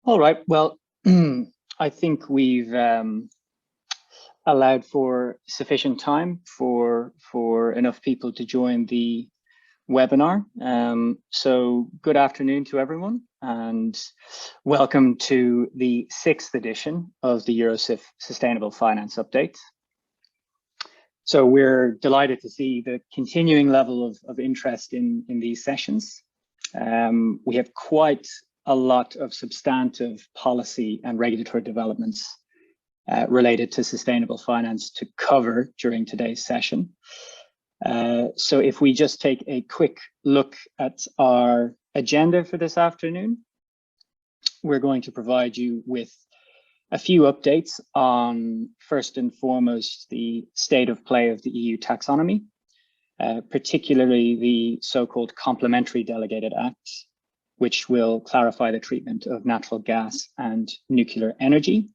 All right, well, I think we've allowed for sufficient time for enough people to join the webinar. So good afternoon to everyone and welcome to the 6th edition of the Eurosif Sustainable Finance Update. So we're delighted to see the continuing level of interest in these sessions. We have quite a lot of substantive policy and regulatory developments related to sustainable finance to cover during today's session. So if we just take a quick look at our agenda for this afternoon, we're going to provide you with a few updates on, first and foremost, the state of play of the EU taxonomy, particularly the so-called Complementary Delegated Act, which will clarify the treatment of natural gas and nuclear energy.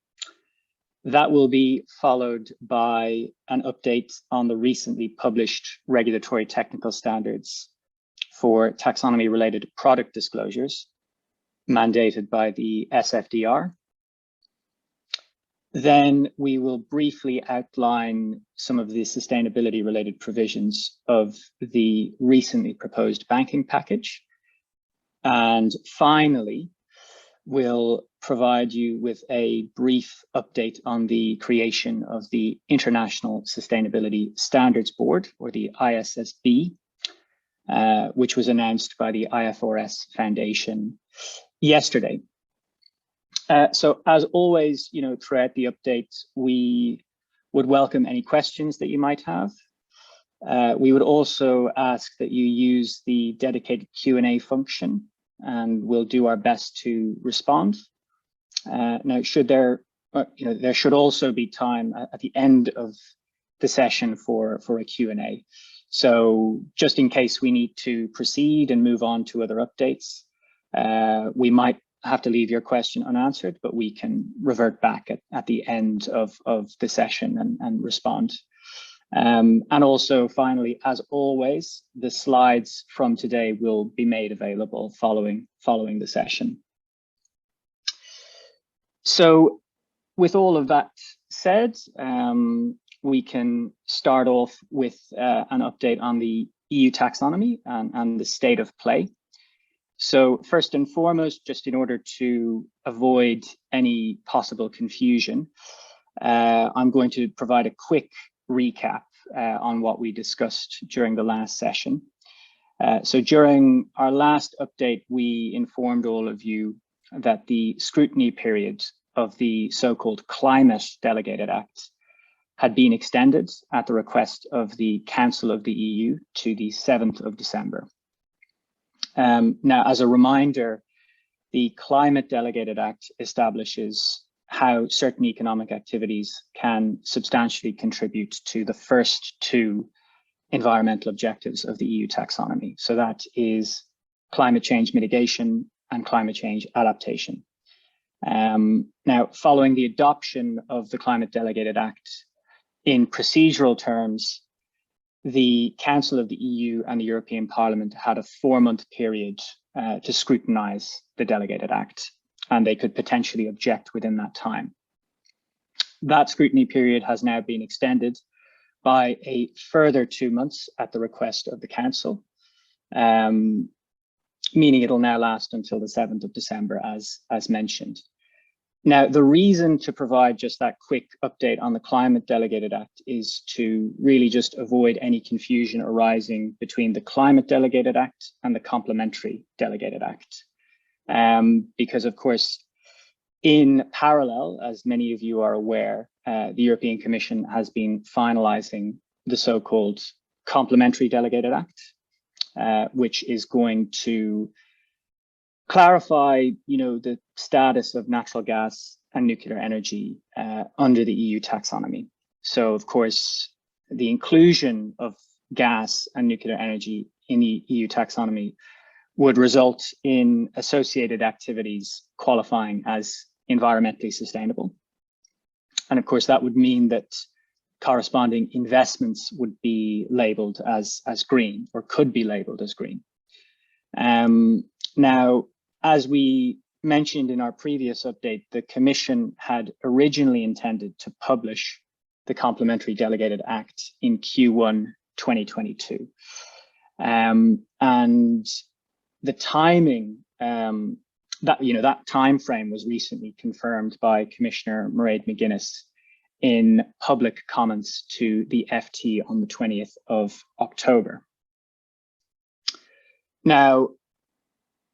That will be followed by an update on the recently published regulatory technical standards for taxonomy-related product disclosures mandated by the SFDR. Then we will briefly outline some of the sustainability-related provisions of the recently proposed banking package. And finally, we'll provide you with a brief update on the creation of the International Sustainability Standards Board, or the ISSB, which was announced by the IFRS Foundation yesterday. So as always, throughout the update, we would welcome any questions that you might have. We would also ask that you use the dedicated Q&A function, and we'll do our best to respond. Now, there should also be time at the end of the session for a Q&A. So just in case we need to proceed and move on to other updates, we might have to leave your question unanswered, but we can revert back at the end of the session and respond. And also, finally, as always, the slides from today will be made available following the session. So with all of that said, we can start off with an update on the EU taxonomy and the state of play. So first and foremost, just in order to avoid any possible confusion, I'm going to provide a quick recap on what we discussed during the last session. So during our last update, we informed all of you that the scrutiny period of the so-called Climate Delegated Act had been extended at the request of the Council of the EU to the 7th of December. Now, as a reminder, the Climate Delegated Act establishes how certain economic activities can substantially contribute to the first two environmental objectives of the EU taxonomy. So that is climate change mitigation and climate change adaptation. Now, following the adoption of the Climate Delegated Act, in procedural terms, the Council of the EU and the European Parliament had a 4-month period to scrutinize the Delegated Act, and they could potentially object within that time. That scrutiny period has now been extended by a further 2 months at the request of the Council, meaning it'll now last until the 7th of December, as mentioned. Now, the reason to provide just that quick update on the Climate Delegated Act is to really just avoid any confusion arising between the Climate Delegated Act and the Complementary Delegated Act. Because, of course, in parallel, as many of you are aware, the European Commission has been finalizing the so-called Complementary Delegated Act, which is going to clarify, the status of natural gas and nuclear energy under the EU taxonomy. So, of course, the inclusion of gas and nuclear energy in the EU taxonomy would result in associated activities qualifying as environmentally sustainable. And of course, that would mean that corresponding investments would be labeled as green, or could be labeled as green. Now, as we mentioned in our previous update, the Commission had originally intended to publish the Complementary Delegated Act in Q1 2022. And the timing, that time frame was recently confirmed by Commissioner Mairead McGuinness in public comments to the FT on the 20th of October. Now,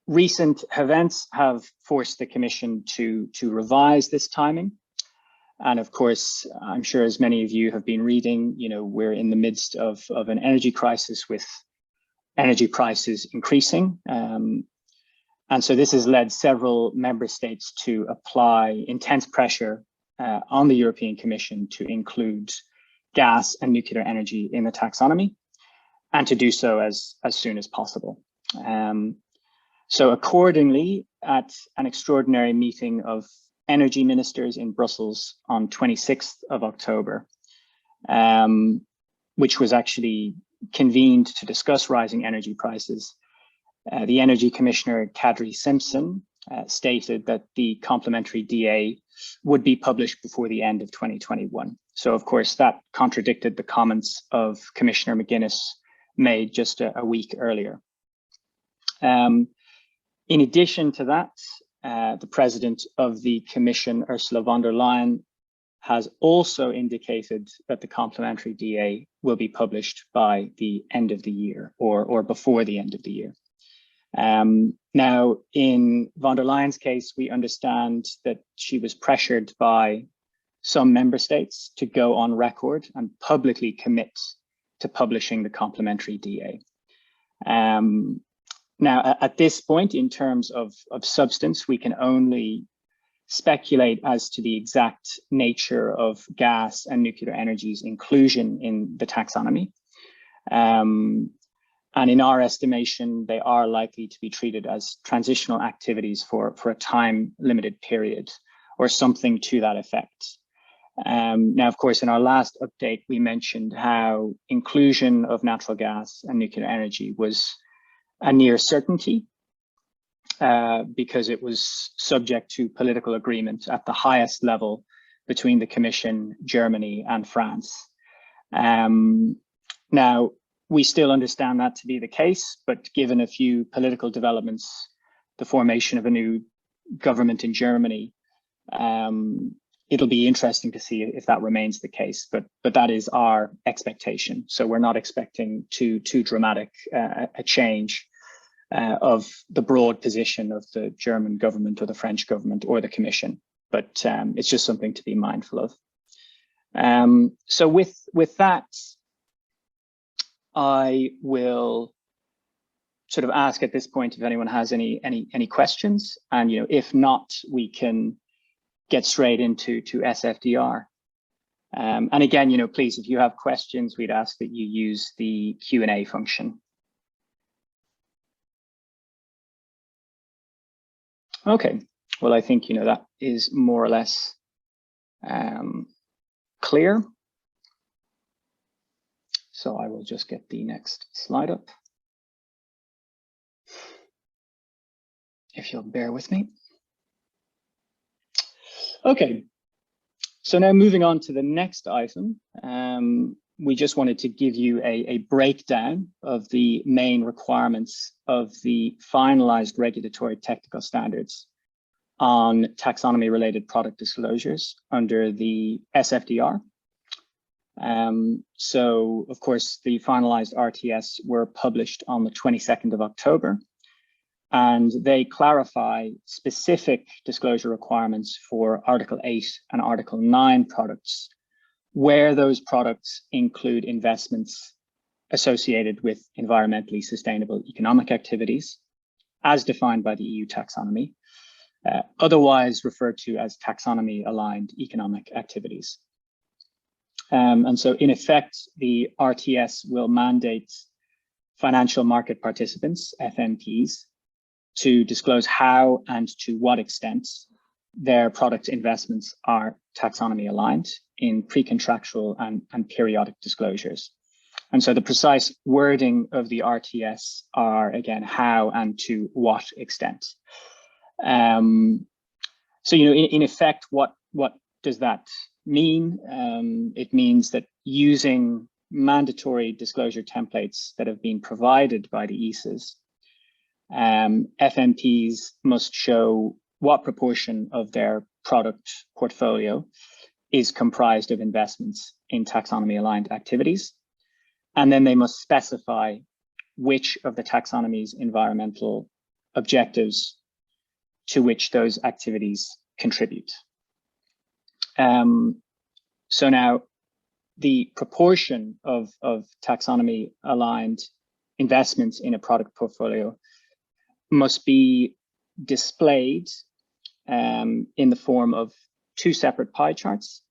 recent events have forced the Commission to revise this timing. And of course, I'm sure as many of you have been reading, we're in the midst of an energy crisis with energy prices increasing. And so this has led several member states to apply intense pressure on the European Commission to include gas and nuclear energy in the taxonomy, and to do so as soon as possible. So accordingly, at an extraordinary meeting of energy ministers in Brussels on 26th of October, which was actually convened to discuss rising energy prices, the Energy Commissioner Kadri Simpson stated that the complementary DA would be published before the end of 2021. So of course that contradicted the comments of Commissioner McGuinness made just a week earlier. In addition to that, the President of the Commission, Ursula von der Leyen, has also indicated that the complementary DA will be published by the end of the year, or before the end of the year. Now, in von der Leyen's case, we understand that she was pressured by some member states to go on record and publicly commit to publishing the complementary DA. Now, at this point, in terms of substance, we can only speculate as to the exact nature of gas and nuclear energy's inclusion in the taxonomy. And in our estimation, they are likely to be treated as transitional activities for a time-limited period, or something to that effect. Now, of course, in our last update, we mentioned how inclusion of natural gas and nuclear energy was a near certainty, because it was subject to political agreement at the highest level between the Commission, Germany, and France. Now, we still understand that to be the case, but given a few political developments, the formation of a new government in Germany, it'll be interesting to see if that remains the case, but that is our expectation. So we're not expecting too dramatic a change of the broad position of the German government or the French government or the Commission, but it's just something to be mindful of. So with that, I will sort of ask at this point if anyone has any questions, and if not, we can get straight into SFDR. And again, please, if you have questions, we'd ask that you use the Q&A function. Okay, well, I think that is more or less clear. So I will just get the next slide up, if you'll bear with me. Okay, so now moving on to the next item, we just wanted to give you a breakdown of the main requirements of the finalized regulatory technical standards on taxonomy-related product disclosures under the SFDR. So, of course, the finalized RTS were published on the 22nd of October, and they clarify specific disclosure requirements for Article 8 and Article 9 products, where those products include investments associated with environmentally sustainable economic activities, as defined by the EU taxonomy, otherwise referred to as taxonomy-aligned economic activities. And so, in effect, the RTS will mandate financial market participants, FMPs, to disclose how and to what extent their product investments are taxonomy aligned in pre-contractual and periodic disclosures. And so the precise wording of the RTS are, again, how and to what extent. So, in effect, what does that mean? It means that using mandatory disclosure templates that have been provided by the ESAs, FMPs must show what proportion of their product portfolio is comprised of investments in taxonomy-aligned activities. And then they must specify which of the taxonomy's environmental objectives to which those activities contribute. So now the proportion of taxonomy-aligned investments in a product portfolio must be displayed in the form of two separate pie charts.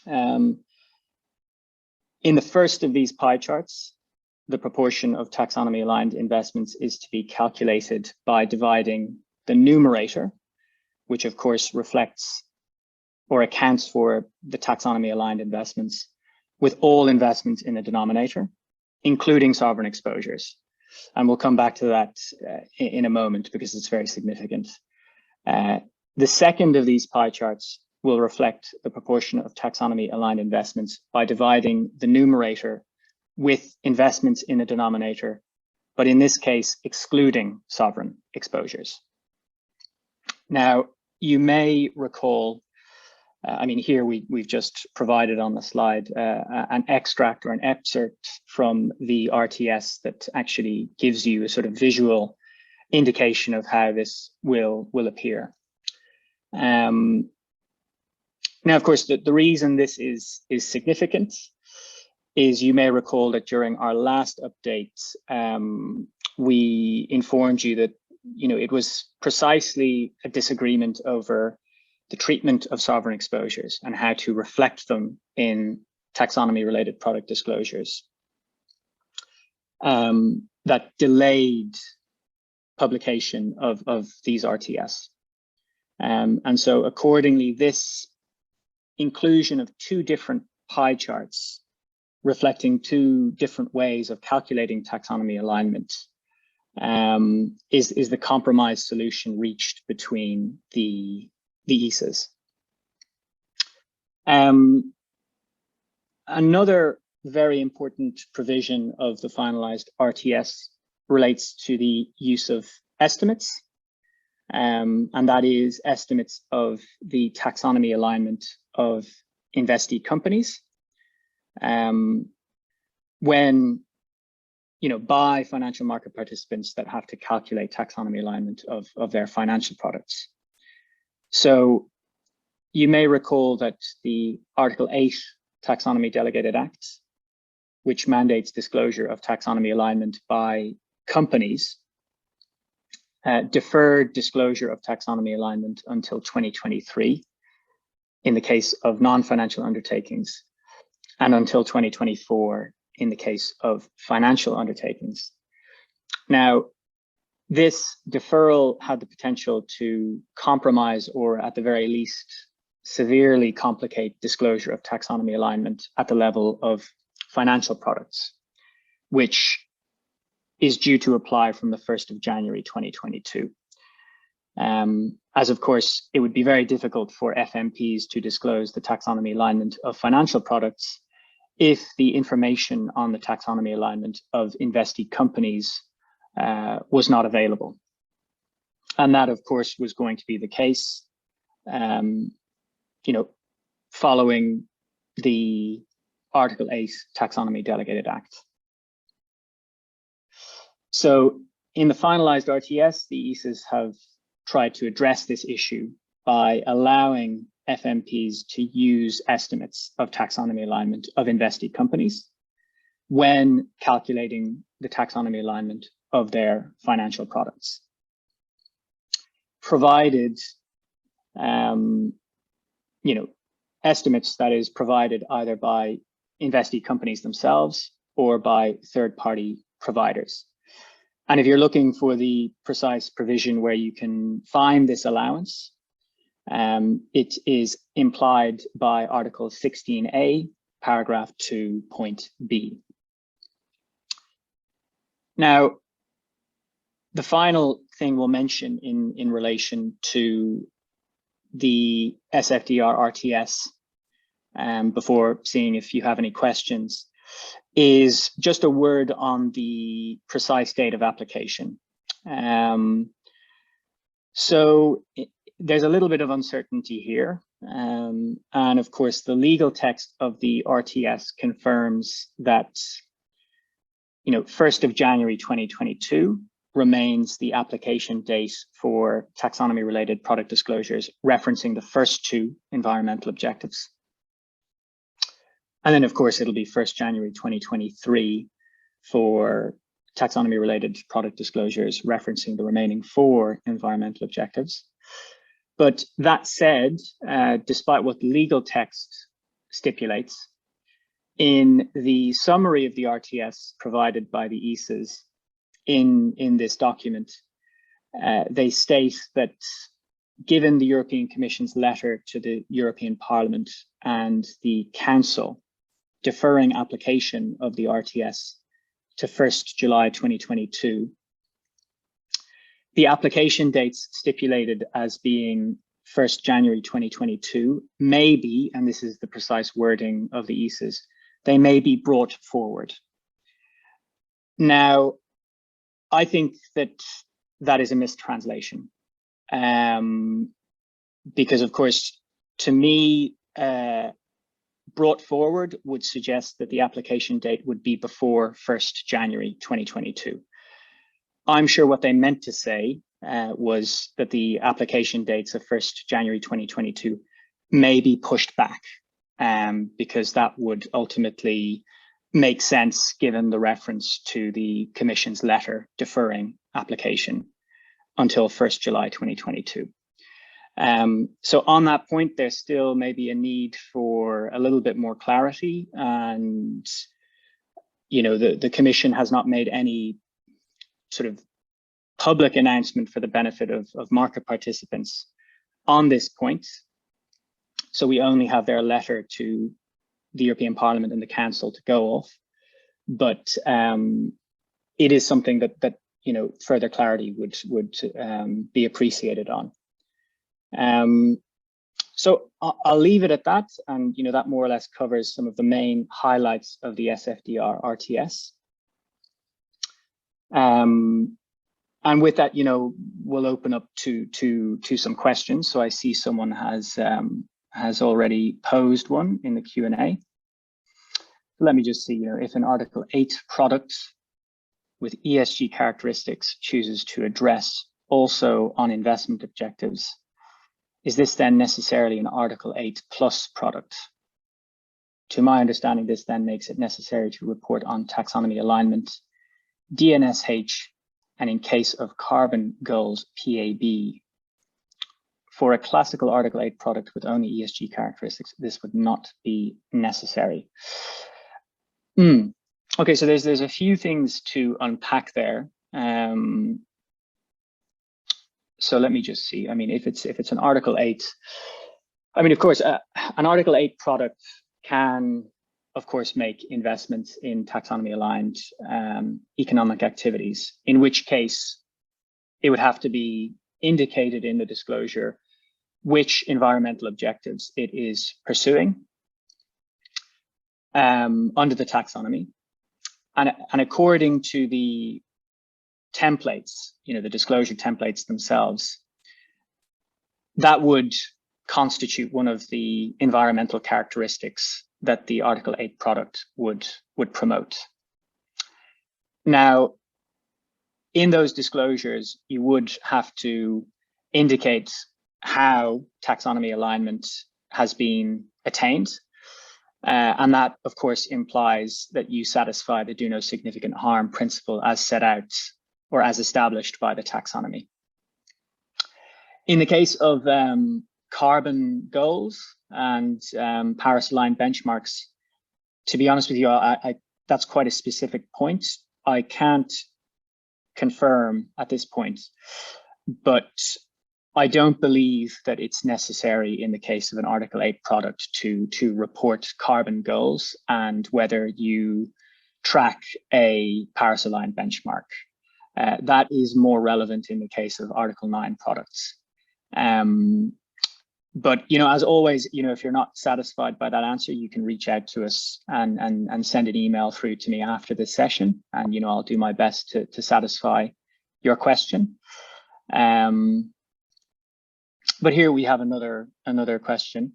In the first of these pie charts, the proportion of taxonomy-aligned investments is to be calculated by dividing the numerator, which of course reflects or accounts for the taxonomy-aligned investments, with all investments in the denominator, including sovereign exposures. And we'll come back to that in a moment because it's very significant. The second of these pie charts will reflect the proportion of taxonomy-aligned investments by dividing the numerator with investments in the denominator, but in this case, excluding sovereign exposures. Now, you may recall, here we've just provided on the slide an extract or an excerpt from the RTS that actually gives you a sort of visual indication of how this will appear. Now, of course, the reason this is significant is you may recall that during our last update, we informed you that it was precisely a disagreement over the treatment of sovereign exposures and how to reflect them in taxonomy-related product disclosures that delayed publication of these RTS. And so accordingly, this inclusion of two different pie charts reflecting two different ways of calculating taxonomy alignment is the compromise solution reached between the ESAs. Another very important provision of the finalized RTS relates to the use of estimates, and that is estimates of the taxonomy alignment of investee companies when by financial market participants that have to calculate taxonomy alignment of their financial products. So you may recall that the Article 8 Taxonomy Delegated Act, which mandates disclosure of taxonomy alignment by companies, deferred disclosure of taxonomy alignment until 2023 in the case of non-financial undertakings, and until 2024 in the case of financial undertakings. Now, this deferral had the potential to compromise, or at the very least, severely complicate disclosure of taxonomy alignment at the level of financial products, which is due to apply from the 1st of January 2022. As of course, it would be very difficult for FMPs to disclose the taxonomy alignment of financial products if the information on the taxonomy alignment of investee companies was not available. And that, of course, was going to be the case, following the Article 8 Taxonomy Delegated Act. So in the finalized RTS, the ESAs have tried to address this issue by allowing FMPs to use estimates of taxonomy alignment of investee companies when calculating the taxonomy alignment of their financial products, provided estimates that is provided either by investee companies themselves or by third-party providers. And if you're looking for the precise provision where you can find this allowance, it is implied by Article 16A, paragraph 2, point B. Now, the final thing we'll mention in relation to the SFDR RTS, before seeing if you have any questions, is just a word on the precise date of application. So there's a little bit of uncertainty here. And of course, the legal text of the RTS confirms that, 1st of January 2022 remains the application date for taxonomy-related product disclosures, referencing the first two environmental objectives. And then, of course, it'll be 1st January 2023 for taxonomy-related product disclosures, referencing the remaining 4 environmental objectives. But that said, despite what the legal text stipulates, in the summary of the RTS provided by the ESAs in this document, they state that given the European Commission's letter to the European Parliament and the Council deferring application of the RTS to 1st July 2022, the application dates stipulated as being 1st January 2022 may be, and this is the precise wording of the ESAs, they may be brought forward. Now, I think that is a mistranslation, because of course, to me, brought forward would suggest that the application date would be before 1st January 2022. I'm sure what they meant to say was that the application dates of 1st January 2022 may be pushed back, because that would ultimately make sense given the reference to the Commission's letter deferring application until 1st July 2022. So on that point, there's still maybe a need for a little bit more clarity, and the Commission has not made any sort of public announcement for the benefit of market participants on this point. So we only have their letter to the European Parliament and the Council to go off, but it is something that further clarity would be appreciated on. So I'll leave it at that, and that more or less covers some of the main highlights of the SFDR RTS. And with that, we'll open up to some questions. So I see someone has already posed one in the Q&A. Let me just see, if an Article 8 product with ESG characteristics chooses to address also on investment objectives, is this then necessarily an Article 8 plus product? To my understanding, this then makes it necessary to report on taxonomy alignment, DNSH, and in case of carbon goals, PAB. For a classical Article 8 product with only ESG characteristics, this would not be necessary. Okay, so there's a few things to unpack there. So let me just see. I mean, if it's an Article 8, I mean, of course, an Article 8 product can, of course, make investments in taxonomy aligned economic activities, in which case it would have to be indicated in the disclosure which environmental objectives it is pursuing under the taxonomy. And according to the templates, the disclosure templates themselves, that would constitute one of the environmental characteristics that the Article 8 product would promote. Now, in those disclosures, you would have to indicate how taxonomy alignment has been attained. And that, of course, implies that you satisfy the do no significant harm principle as set out or as established by the taxonomy. In the case of carbon goals and Paris-aligned benchmarks, to be honest with you, that's quite a specific point. I can't confirm at this point, but I don't believe that it's necessary in the case of an Article 8 product to report carbon goals and whether you track a Paris-aligned benchmark. That is more relevant in the case of Article 9 products. But, as always, if you're not satisfied by that answer, you can reach out to us and send an email through to me after this session. And, I'll do my best to satisfy your question. But here we have another question.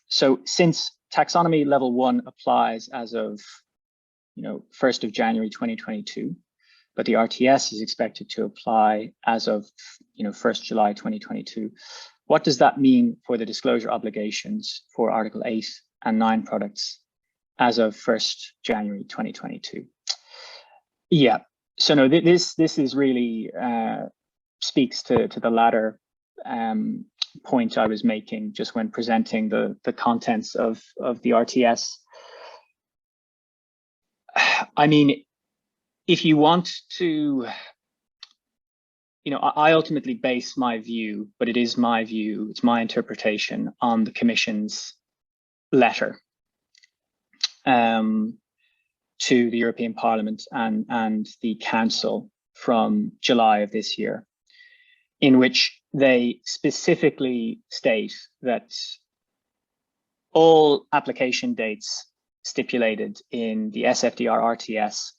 So since taxonomy level 1 applies as of 1st of January 2022, but the RTS is expected to apply as of 1st July 2022, what does that mean for the disclosure obligations for Article 8 and 9 products as of 1st January 2022? Yeah, so no, this is really speaks to the latter point I was making just when presenting the contents of the RTS. I mean, if you want to, I ultimately base my view, but it is my view, it's my interpretation on the Commission's letter to the European Parliament and the Council from July of this year, in which they specifically state that all application dates stipulated in the SFDR RTS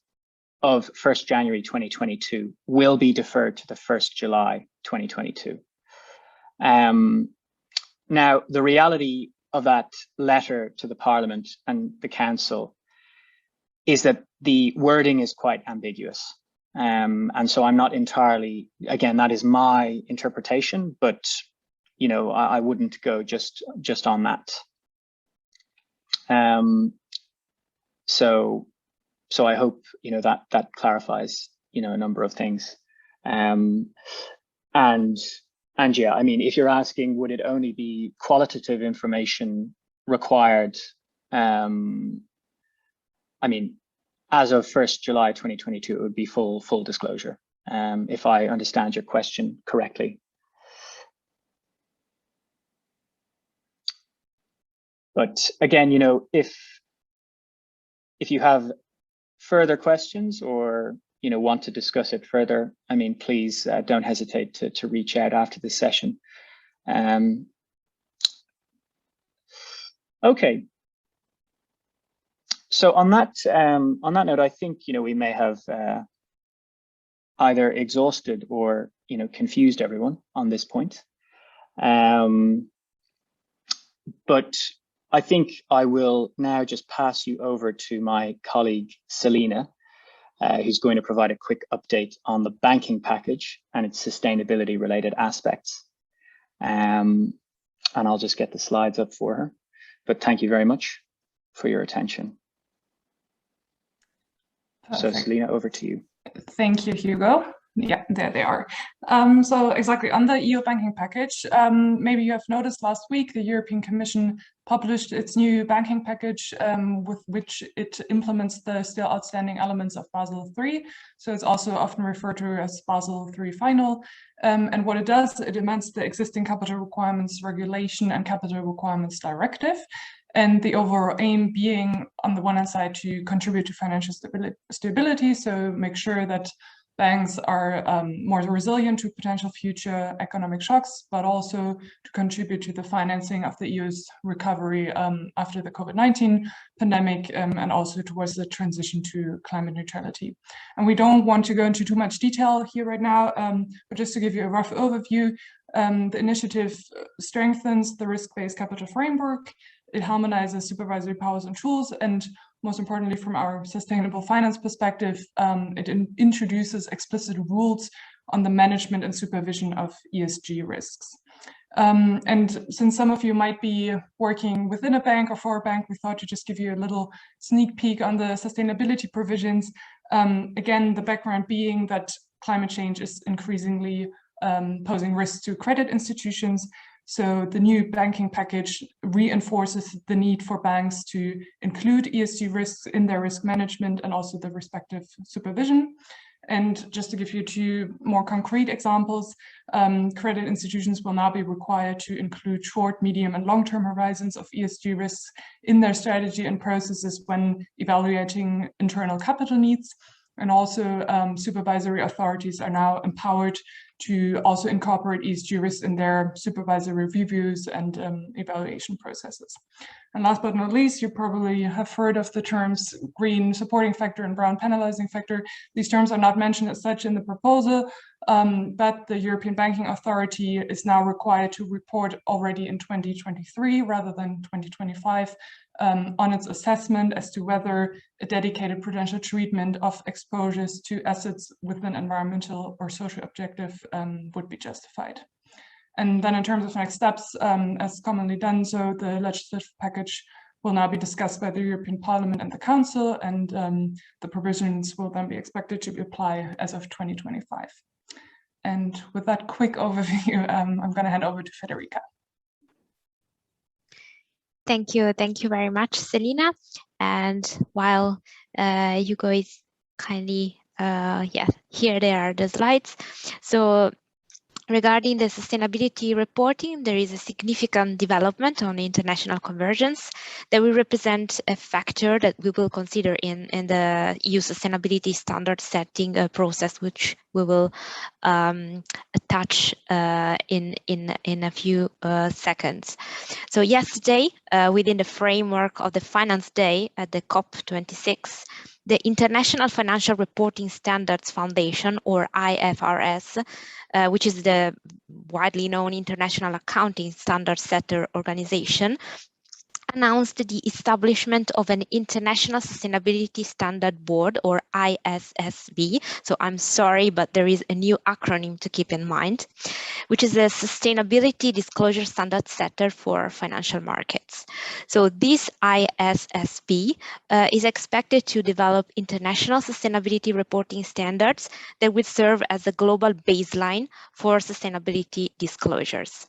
of 1st January 2022 will be deferred to the 1st July 2022. Now, the reality of that letter to the Parliament and the Council is that the wording is quite ambiguous. And so I'm not entirely, again, that is my interpretation, but, I wouldn't go just on that. So I hope, that clarifies, a number of things. And yeah, I mean, if you're asking, would it only be qualitative information required? I mean, as of 1st July 2022, it would be full disclosure, if I understand your question correctly. But again, if you have further questions or want to discuss it further, I mean, please don't hesitate to reach out after this session. Okay. So on that note, I think we may have either exhausted or confused everyone on this point. But I think I will now just pass you over to my colleague Selina, who's going to provide a quick update on the banking package and its sustainability related aspects. And I'll just get the slides up for her. But thank you very much for your attention. Perfect. So Selina, over to you. Thank you, Hugo. Yeah, there they are. So exactly on the EU banking package, maybe you have noticed last week the European Commission published its new banking package with which it implements the still outstanding elements of Basel III. So it's also often referred to as Basel III Final. And what it does, it amends the existing capital requirements regulation and capital requirements directive. And the overall aim being, on the one hand side, to contribute to financial stability, so make sure that banks are more resilient to potential future economic shocks, but also to contribute to the financing of the EU's recovery after the COVID-19 pandemic, and also towards the transition to climate neutrality. And we don't want to go into too much detail here right now, but just to give you a rough overview, the initiative strengthens the risk-based capital framework. It harmonizes supervisory powers and tools, and most importantly, from our sustainable finance perspective, it introduces explicit rules on the management and supervision of ESG risks. And since some of you might be working within a bank or for a bank, we thought to just give you a little sneak peek on the sustainability provisions. Again, the background being that climate change is increasingly posing risks to credit institutions. So the new banking package reinforces the need for banks to include ESG risks in their risk management and also the respective supervision. And just to give you two more concrete examples, credit institutions will now be required to include short, medium, and long-term horizons of ESG risks in their strategy and processes when evaluating internal capital needs. And also supervisory authorities are now empowered to also incorporate ESG risks in their supervisory reviews and evaluation processes. And last but not least, you probably have heard of the terms green supporting factor and brown penalizing factor. These terms are not mentioned as such in the proposal, but the European Banking Authority is now required to report already in 2023 rather than 2025 on its assessment as to whether a dedicated prudential treatment of exposures to assets with an environmental or social objective would be justified. And then in terms of next steps, as commonly done, so the legislative package will now be discussed by the European Parliament and the Council, and the provisions will then be expected to apply as of 2025. And with that quick overview, I'm going to hand over to Federica. Thank you very much, Selina. And while you guys kindly, here they are the slides. So regarding the sustainability reporting, there is a significant development on international convergence that will represent a factor that we will consider in the EU sustainability standard setting process, which we will touch in a few seconds. So yesterday, within the framework of the Finance Day at the COP26, the International Financial Reporting Standards Foundation, or IFRS, which is the widely known international accounting standard setter organization, announced the establishment of an International Sustainability Standard Board, or ISSB. So I'm sorry, but there is a new acronym to keep in mind, which is a Sustainability Disclosure Standard Setter for financial markets. So this ISSB is expected to develop international sustainability reporting standards that will serve as a global baseline for sustainability disclosures.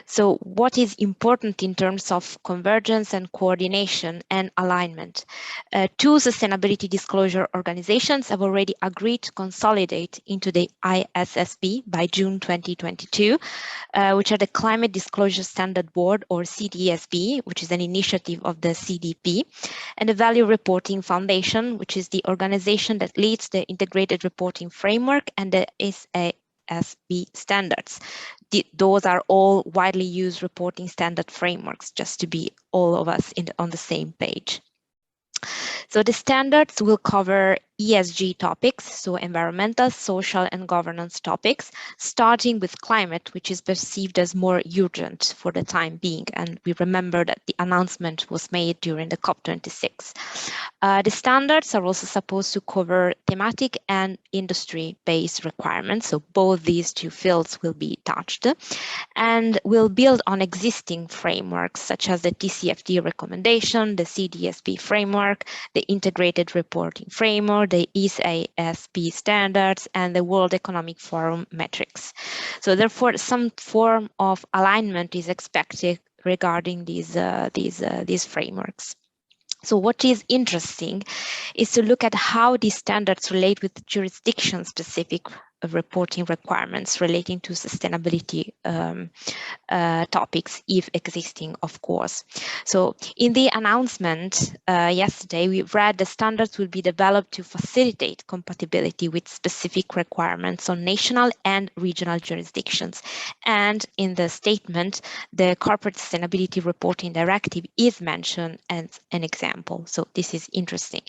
So what is important in terms of convergence and coordination and alignment? Two sustainability disclosure organizations have already agreed to consolidate into the ISSB by June 2022, which are the Climate Disclosure Standard Board, or CDSB, which is an initiative of the CDP, and the Value Reporting Foundation, which is the organization that leads the integrated reporting framework and the SASB standards. Those are all widely used reporting standard frameworks, just to be all of us on the same page. So the standards will cover ESG topics, so environmental, social, and governance topics, starting with climate, which is perceived as more urgent for the time being. And we remember that the announcement was made during the COP26. The standards are also supposed to cover thematic and industry-based requirements. So both these two fields will be touched, and will build on existing frameworks such as the TCFD recommendation, the CDSB framework, the integrated reporting framework, the ISASB standards, and the World Economic Forum metrics. So therefore, some form of alignment is expected regarding these frameworks. So what is interesting is to look at how these standards relate with jurisdiction-specific reporting requirements relating to sustainability topics, if existing, of course. So in the announcement yesterday, we read the standards will be developed to facilitate compatibility with specific requirements on national and regional jurisdictions. And in the statement, the Corporate Sustainability Reporting Directive is mentioned as an example. So this is interesting.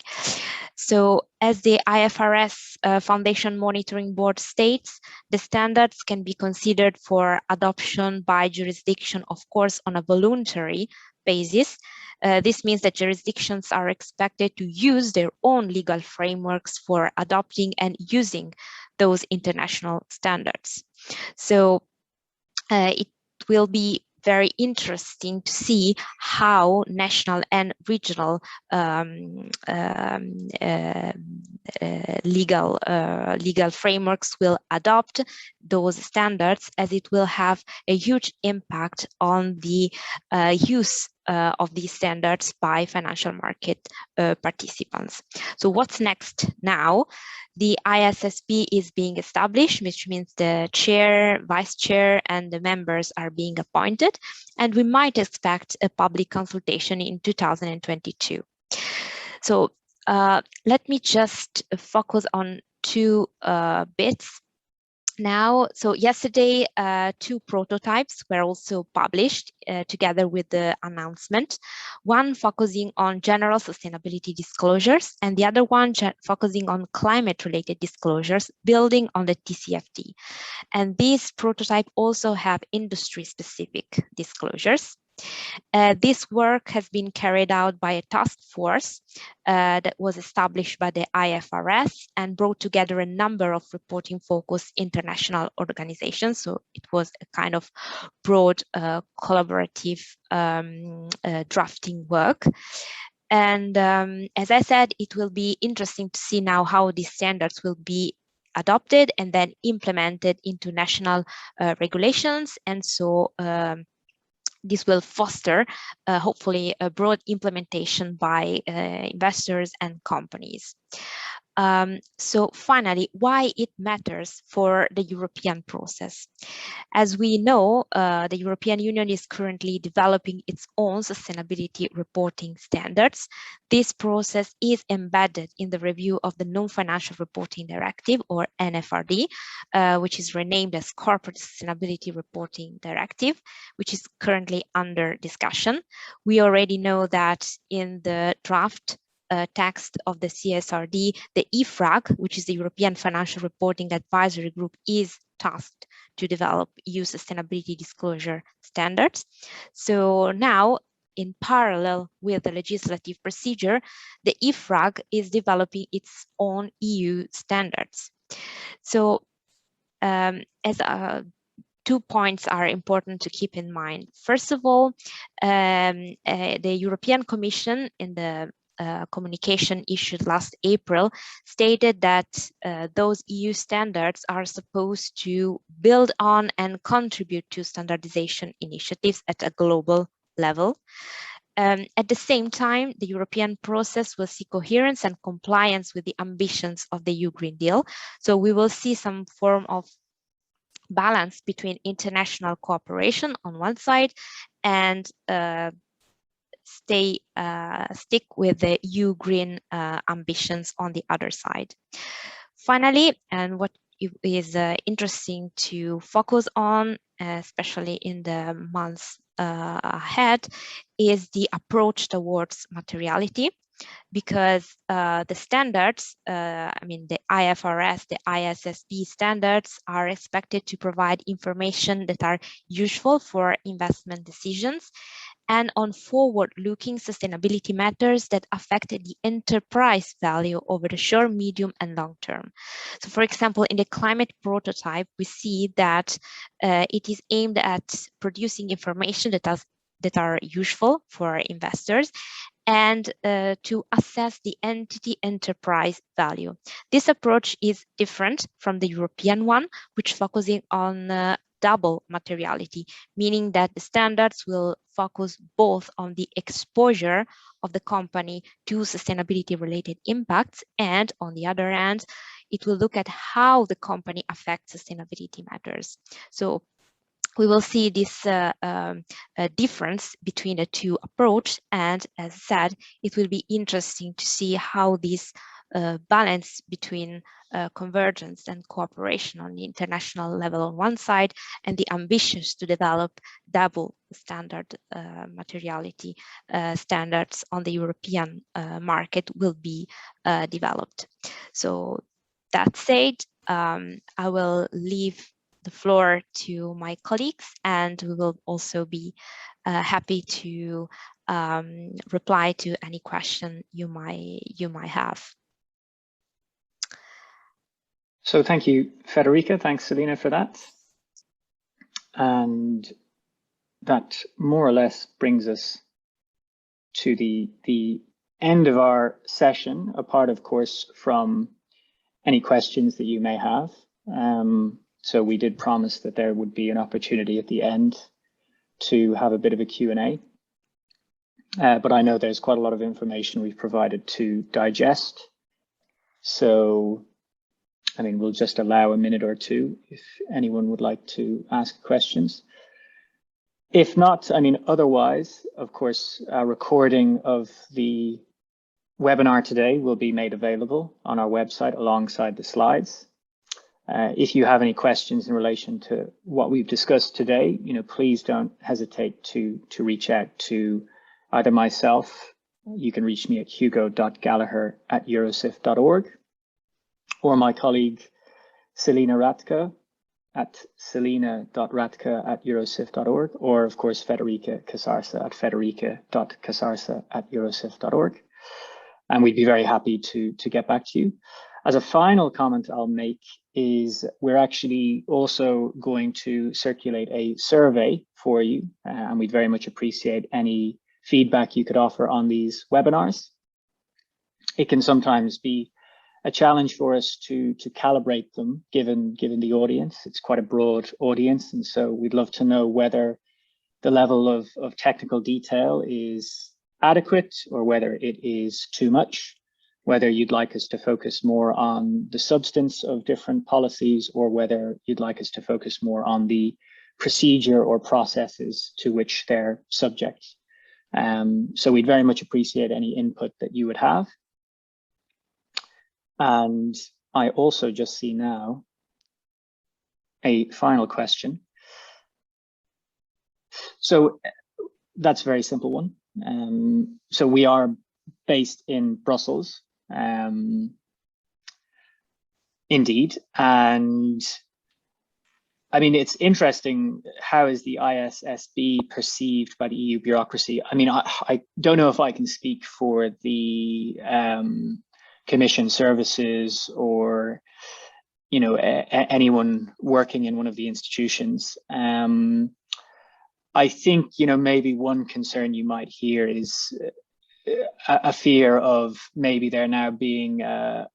So as the IFRS Foundation Monitoring Board states, the standards can be considered for adoption by jurisdiction, of course, on a voluntary basis. This means that jurisdictions are expected to use their own legal frameworks for adopting and using those international standards. So it will be very interesting to see how national and regional legal frameworks will adopt those standards, as it will have a huge impact on the use of these standards by financial market participants. So what's next now? The ISSB is being established, which means the chair, vice chair, and the members are being appointed, and we might expect a public consultation in 2022. So let me just focus on two bits now. So yesterday, two prototypes were also published together with the announcement, one focusing on general sustainability disclosures and the other one focusing on climate-related disclosures, building on the TCFD. And these prototypes also have industry-specific disclosures. This work has been carried out by a task force that was established by the IFRS and brought together a number of reporting-focused international organizations. So it was a kind of broad collaborative drafting work. And as I said, it will be interesting to see now how these standards will be adopted and then implemented into national regulations. And so this will foster, hopefully, a broad implementation by investors and companies. So finally, why it matters for the European process. As we know, the European Union is currently developing its own sustainability reporting standards. This process is embedded in the review of the Non-Financial Reporting Directive, or NFRD, which is renamed as Corporate Sustainability Reporting Directive, which is currently under discussion. We already know that in the draft text of the CSRD, the EFRAG, which is the European Financial Reporting Advisory Group, is tasked to develop EU sustainability disclosure standards. So now, in parallel with the legislative procedure, the EFRAG is developing its own EU standards. So two points are important to keep in mind. First of all, the European Commission in the communication issued last April stated that those EU standards are supposed to build on and contribute to standardization initiatives at a global level. At the same time, the European process will see coherence and compliance with the ambitions of the EU Green Deal. So we will see some form of balance between international cooperation on one side and stick with the EU green ambitions on the other side. Finally, and what is interesting to focus on, especially in the months ahead, is the approach towards materiality, because the standards, I mean the IFRS, the ISSB standards, are expected to provide information that are useful for investment decisions and on forward-looking sustainability matters that affect the enterprise value over the short, medium, and long term. So, for example, in the climate prototype, we see that it is aimed at producing information that are useful for investors and to assess the entity enterprise value. This approach is different from the European one, which focuses on double materiality, meaning that the standards will focus both on the exposure of the company to sustainability-related impacts, and on the other hand, it will look at how the company affects sustainability matters. So we will see this difference between the two approaches, and as I said, it will be interesting to see how this balance between convergence and cooperation on the international level on one side and the ambitions to develop double standard materiality standards on the European market will be developed. So that said, I will leave the floor to my colleagues, and we will also be happy to reply to any question you might have. So thank you, Federica. Thanks, Selina, for that. And that more or less brings us to the end of our session, apart, of course, from any questions that you may have. So we did promise that there would be an opportunity at the end to have a bit of a Q&A. But I know there's quite a lot of information we've provided to digest. So, I mean, we'll just allow a minute or two if anyone would like to ask questions. If not, I mean, otherwise, of course, a recording of the webinar today will be made available on our website alongside the slides. If you have any questions in relation to what we've discussed today, please don't hesitate to reach out to either myself. You can reach me at hugo.gallagher@eurosif.org, or my colleague Selina Ratka at selina.ratka@eurosif.org, or of course Federica Casarsa at federica.casarsa@eurosif.org. And we'd be very happy to get back to you. As a final comment I'll make is we're actually also going to circulate a survey for you, and we'd very much appreciate any feedback you could offer on these webinars. It can sometimes be a challenge for us to calibrate them given the audience. It's quite a broad audience, and so we'd love to know whether the level of technical detail is adequate or whether it is too much, whether you'd like us to focus more on the substance of different policies or whether you'd like us to focus more on the procedure or processes to which they're subject. So we'd very much appreciate any input that you would have. And I also just see now a final question. So that's a very simple one. So we are based in Brussels, indeed. And I mean, it's interesting, how is the ISSB perceived by the EU bureaucracy? I mean, I don't know if I can speak for the Commission services or, anyone working in one of the institutions. I think, maybe one concern you might hear is a fear of maybe there now being a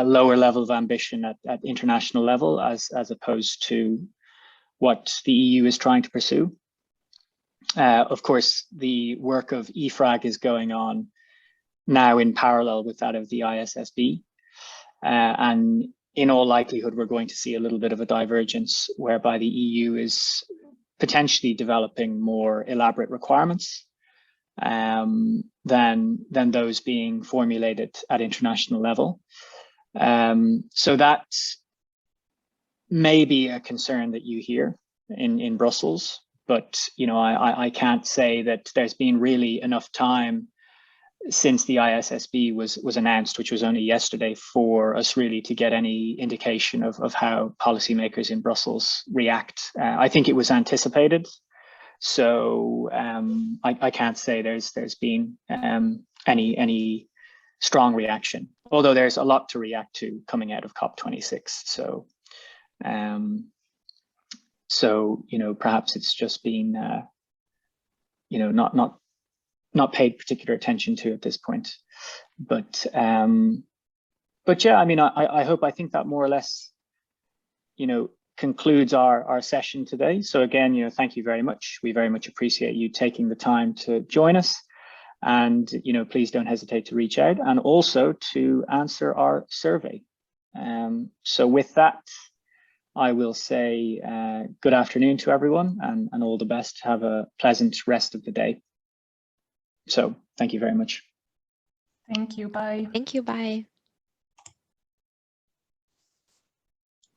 lower level of ambition at international level as opposed to what the EU is trying to pursue. Of course, the work of EFRAG is going on now in parallel with that of the ISSB. And in all likelihood, we're going to see a little bit of a divergence whereby the EU is potentially developing more elaborate requirements than those being formulated at international level. So that may be a concern that you hear in Brussels, but I can't say that there's been really enough time since the ISSB was announced, which was only yesterday, for us really to get any indication of how policymakers in Brussels react. I think it was anticipated, so I can't say there's been any strong reaction, although there's a lot to react to coming out of COP26. So perhaps it's just been not paid particular attention to at this point, but yeah, I mean, I think that more or less concludes our session today. So again, thank you very much. We very much appreciate you taking the time to join us, and please don't hesitate to reach out and also to answer our survey. So with that, I will say good afternoon to everyone, and all the best. Have a pleasant rest of the day. So thank you very much. Thank you. Bye. Thank you. Bye.